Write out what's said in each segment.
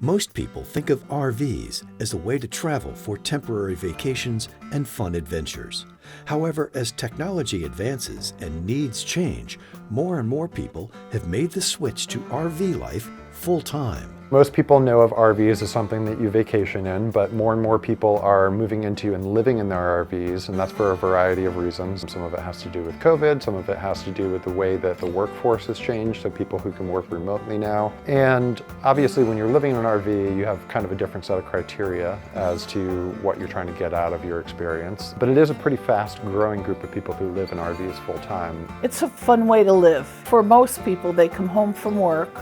Most people think of RVs as a way to travel for temporary vacations and fun adventures. However, as technology advances and needs change, more and more people have made the switch to RV life full-time. Most people know of RVs as something that you vacation in, but more and more people are moving into and living in their RVs, and that's for a variety of reasons. Some of it has to do with COVID, some of it has to do with the way that the workforce has changed, so people who can work remotely now. And obviously when you're living in an RV, you have kind of a different set of criteria as to what you're trying to get out of your experience. But it is a pretty fast growing group of people who live in RVs full-time. It's a fun way to live. For most people, they come home from work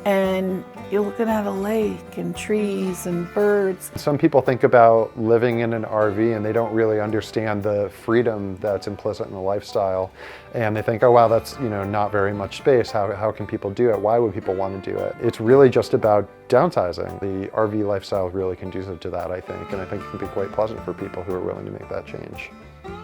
and you're looking at a lake and trees and birds. Some people think about living in an RV and they don't really understand the freedom that's implicit in the lifestyle. And they think, oh wow, that's not very much space. How can people do it? Why would people want to do it? It's really just about downsizing. The RV lifestyle is really conducive to that, I think. And I think it can be quite pleasant for people who are willing to make that change.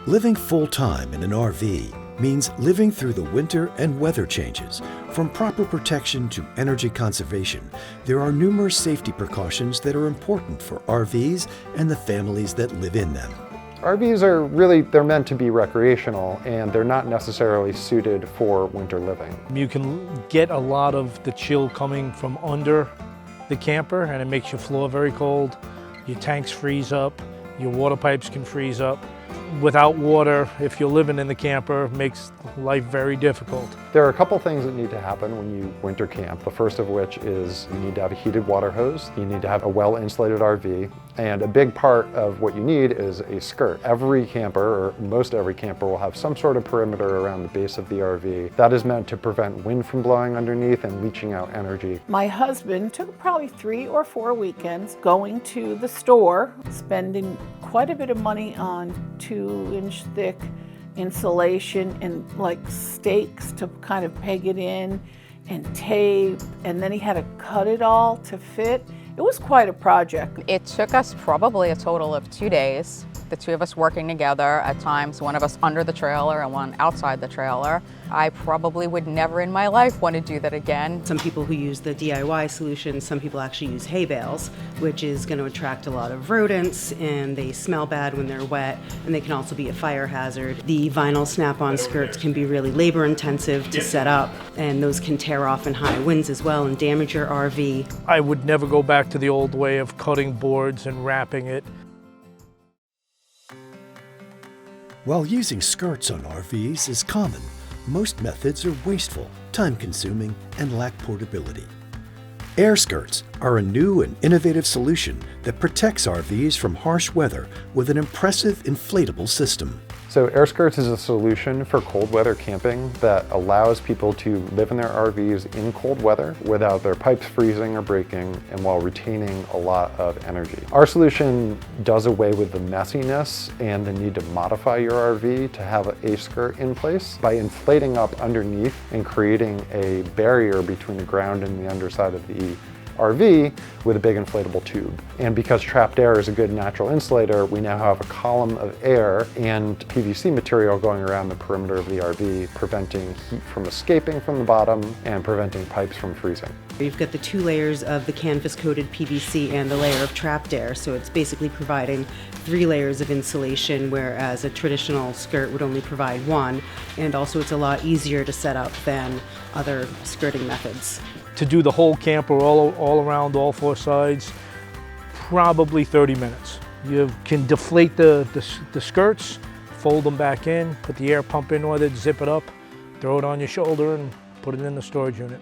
Living full-time in an RV means living through the winter and weather changes. From proper protection to energy conservation, there are numerous safety precautions that are important for RVs and the families that live in them. RVs are really, they're meant to be recreational and they're not necessarily suited for winter living. You can get a lot of the chill coming from under the camper and it makes your floor very cold. Your tanks freeze up, your water pipes can freeze up. Without water, if you're living in the camper, it makes life very difficult. There are a couple things that need to happen when you winter camp. The first of which is you need to have a heated water hose. You need to have a well-insulated RV. And a big part of what you need is a skirt. Every camper, or most every camper, will have some sort of perimeter around the base of the RV. That is meant to prevent wind from blowing underneath and leaching out energy. My husband took probably 3 or 4 weekends going to the store, spending quite a bit of money on 2-inch thick insulation and like stakes to kind of peg it in and tape, and then he had to cut it all to fit. It was quite a project. It took us probably a total of 2 days, the two of us working together, at times one of us under the trailer and one outside the trailer. I probably would never in my life want to do that again. Some people who use the DIY solution, some people actually use hay bales, which is going to attract a lot of rodents, and they smell bad when they're wet, and they can also be a fire hazard. The vinyl snap-on skirts can be really labor intensive to set up, and those can tear off in high winds as well and damage your RV. I would never go back to the old way of cutting boards and wrapping it. While using skirts on RVs is common, most methods are wasteful, time-consuming, and lack portability. AirSkirts are a new and innovative solution that protects RVs from harsh weather with an impressive inflatable system. So AirSkirts is a solution for cold weather camping that allows people to live in their RVs in cold weather without their pipes freezing or breaking, and while retaining a lot of energy. Our solution does away with the messiness and the need to modify your RV to have a skirt in place by inflating up underneath and creating a barrier between the ground and the underside of the RV with a big inflatable tube. And because trapped air is a good natural insulator, we now have a column of air and PVC material going around the perimeter of the RV, preventing heat from escaping from the bottom and preventing pipes from freezing. You've got the 2 layers of the canvas-coated PVC and the layer of trapped air, so it's basically providing 3 layers of insulation, whereas a traditional skirt would only provide 1, and also it's a lot easier to set up than other skirting methods. To do the whole camper all around, all 4 sides, probably 30 minutes. You can deflate the skirts, fold them back in, put the air pump in with it, zip it up, throw it on your shoulder and put it in the storage unit.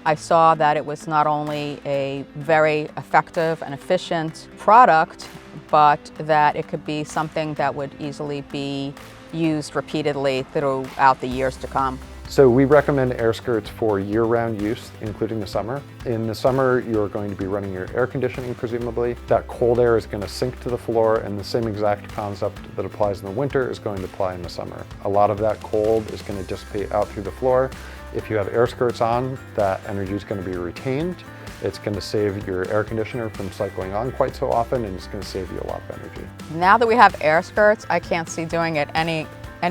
I saw that it was not only a very effective and efficient product, but that it could be something that would easily be used repeatedly throughout the years to come. So we recommend AirSkirts for year-round use, including the summer. In the summer, you're going to be running your air conditioning, presumably. That cold air is going to sink to the floor, and the same exact concept that applies in the winter is going to apply in the summer. A lot of that cold is going to dissipate out through the floor. If you have AirSkirts on, that energy is going to be retained. It's going to save your air conditioner from cycling on quite so often, and it's going to save you a lot of energy. Now that we have AirSkirts, I can't see doing it any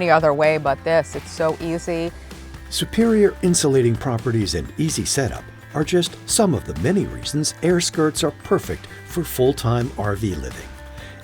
other way but this. It's so easy. Superior insulating properties and easy setup are just some of the many reasons AirSkirts are perfect for full-time RV living.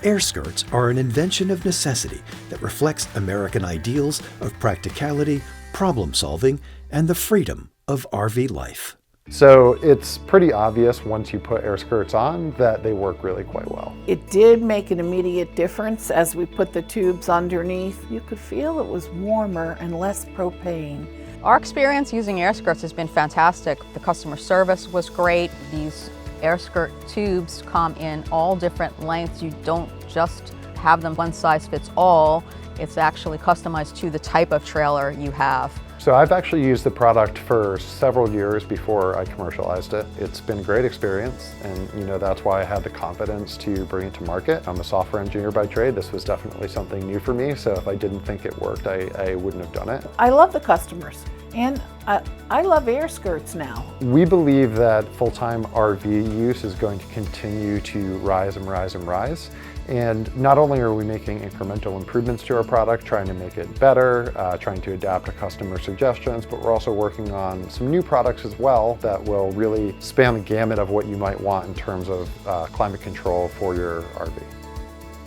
AirSkirts are an invention of necessity that reflects American ideals of practicality, problem solving, and the freedom of RV life. So it's pretty obvious once you put AirSkirts on that they work really quite well. It did make an immediate difference as we put the tubes underneath. You could feel it was warmer and less propane. Our experience using AirSkirts has been fantastic. The customer service was great. These AirSkirt tubes come in all different lengths. You don't just have them one size fits all. It's actually customized to the type of trailer you have. So I've actually used the product for several years before I commercialized it. It's been a great experience, and that's why I had the confidence to bring it to market. I'm a software engineer by trade. This was definitely something new for me, so if I didn't think it worked, I wouldn't have done it. I love the customers, and I love AirSkirts now. We believe that full-time RV use is going to continue to rise and rise and rise. And not only are we making incremental improvements to our product, trying to make it better, trying to adapt to customer suggestions, but we're also working on some new products as well that will really span the gamut of what you might want in terms of climate control for your RV.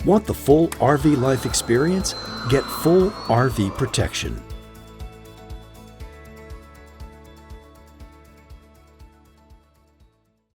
Want the full RV life experience? Get full RV protection.